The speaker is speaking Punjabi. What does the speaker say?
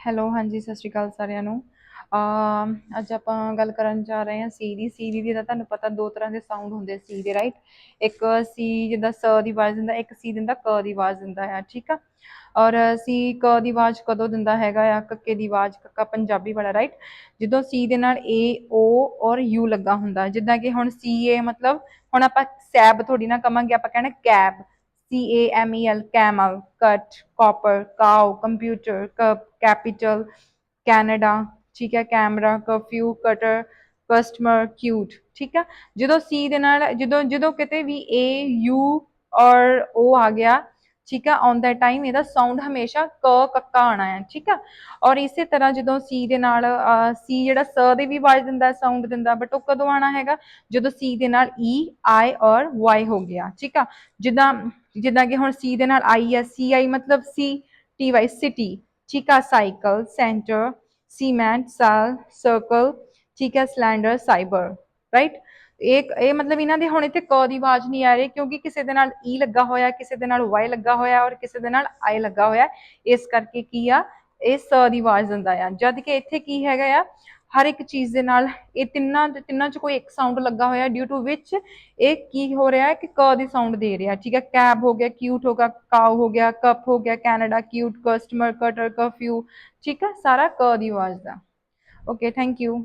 ਹੈਲੋ, ਹਾਂਜੀ ਸਤਿ ਸ਼੍ਰੀ ਅਕਾਲ ਸਾਰਿਆਂ ਨੂੰ। ਅੱਜ ਆਪਾਂ ਗੱਲ ਕਰਨ ਜਾ ਰਹੇ ਹਾਂ ਸੀ ਦੀ ਤਾਂ ਤੁਹਾਨੂੰ ਪਤਾ ਦੋ ਤਰ੍ਹਾਂ ਦੇ ਸਾਊਂਡ ਹੁੰਦੇ ਸੀ ਦੇ, ਰਾਈਟ। ਇੱਕ ਸੀ ਜਿੱਦਾਂ ਸ ਦੀ ਆਵਾਜ਼ ਦਿੰਦਾ, ਇੱਕ ਸੀ ਦਿੰਦਾ ਕ ਦੀ ਆਵਾਜ਼ ਦਿੰਦਾ ਹੈ, ਠੀਕ ਆ। ਔਰ ਸੀ ਕ ਦੀ ਆਵਾਜ਼ ਕਦੋਂ ਦਿੰਦਾ ਹੈਗਾ ਆ? ਕੱਕੇ ਦੀ ਆਵਾਜ਼, ਕੱਕਾ ਪੰਜਾਬੀ ਵਾਲਾ, ਰਾਈਟ। ਜਦੋਂ ਸੀ ਦੇ ਨਾਲ ਏ ਓ ਔਰ ਯੂ ਲੱਗਾ ਹੁੰਦਾ, ਜਿੱਦਾਂ ਕਿ ਹੁਣ ਸੀ ਏ ਮਤਲਬ ਹੁਣ ਆਪਾਂ ਸੈਬ ਥੋੜੀ ਨਾ ਕਵਾਂਗੇ, ਆਪਾਂ ਕਹਿਣਾ cab. CAMEL, camel, cut, copper, cow, computer, cup, capital, Canada, ठीक है, camera, curfew, cutter, customer, cute, ਠੀਕ ਆ। ਜਦੋਂ ਸੀ ਦੇ ਨਾਲ ਜਦੋਂ ਜਦੋਂ ਕਿਤੇ ਵੀ ਏ ਯੂ ਔਰ ਉਹ ਆ ਗਿਆ, ਠੀਕ ਆ, ਔਨ ਦਾ ਟਾਈਮ ਇਹਦਾ ਸਾਊਂਡ ਹਮੇਸ਼ਾ ਕ ਕੱਕਾ ਆਣਾ ਹੈ, ਠੀਕ ਆ। ਔਰ ਇਸੇ ਤਰ੍ਹਾਂ ਜਦੋਂ ਸੀ ਦੇ ਨਾਲ ਸੀ ਜਿਹੜਾ ਸ ਦੀ ਵੀ ਆਵਾਜ਼ ਦਿੰਦਾ, ਸਾਊਂਡ ਦਿੰਦਾ, ਬਟ ਉਹ ਕਦੋਂ ਆਣਾ ਹੈਗਾ? ਜਦੋਂ ਸੀ ਦੇ ਨਾਲ ਈ ਆਈ ਔਰ ਵਾਈ ਹੋ ਗਿਆ, ਠੀਕ ਆ। ਜਿੱਦਾਂ ਜਿੱਦਾਂ ਕਿ ਹੁਣ ਸੀ ਦੇ ਨਾਲ ਆਈ ਹੈ, ਸੀ ਆਈ ਮਤਲਬ ਸੀ ਟੀ ਵਾਈ ਸਿਟੀ, ਠੀਕ ਆ। Cycle, centre, cement, cell, circle, ਠੀਕ ਹੈ। Cylinder, cyber, right. ਇਹ ਮਤਲਬ ਇਹਨਾਂ ਦੇ ਹੁਣ ਇੱਥੇ ਕ ਦੀ ਆਵਾਜ਼ ਨਹੀਂ ਆ ਰਹੀ, ਕਿਉਂਕਿ ਕਿਸੇ ਦੇ ਨਾਲ ਈ ਲੱਗਾ ਹੋਇਆ, ਕਿਸੇ ਦੇ ਨਾਲ ਵਾਈ ਲੱਗਾ ਹੋਇਆ ਔਰ ਕਿਸੇ ਦੇ ਨਾਲ ਆਈ ਲੱਗਾ ਹੋਇਆ। ਇਸ ਕਰਕੇ ਕੀ ਆ, ਇਹ ਸ ਦੀ ਆਵਾਜ਼ ਦਿੰਦਾ ਆ। ਜਦ ਕਿ ਇੱਥੇ ਕੀ ਹੈਗਾ ਆ, ਹਰ ਇੱਕ ਚੀਜ਼ ਦੇ ਨਾਲ ਇਹ ਤਿੰਨਾਂ ਚ ਕੋਈ ਇੱਕ ਸਾਊਂਡ ਲੱਗਾ ਹੋਇਆ, ਡਿਊ ਟੂ ਵਿਚ ਇਹ ਕੀ ਹੋ ਰਿਹਾ ਹੈ ਕਿ ਕ ਦੀ ਸਾਊਂਡ ਦੇ ਰਿਹਾ, ਠੀਕ ਹੈ। ਕੈਬ ਹੋ ਗਿਆ, ਕਿਊਟ ਹੋ ਗਿਆ, ਕਾਓ ਹੋ ਗਿਆ, ਕੱਪ ਹੋ ਗਿਆ, Canada, cute, customer, cutter, curfew, ਠੀਕ ਹੈ। ਸਾਰਾ ਕ ਦੀ ਆਵਾਜ਼ ਦਾ। Okay, thank you.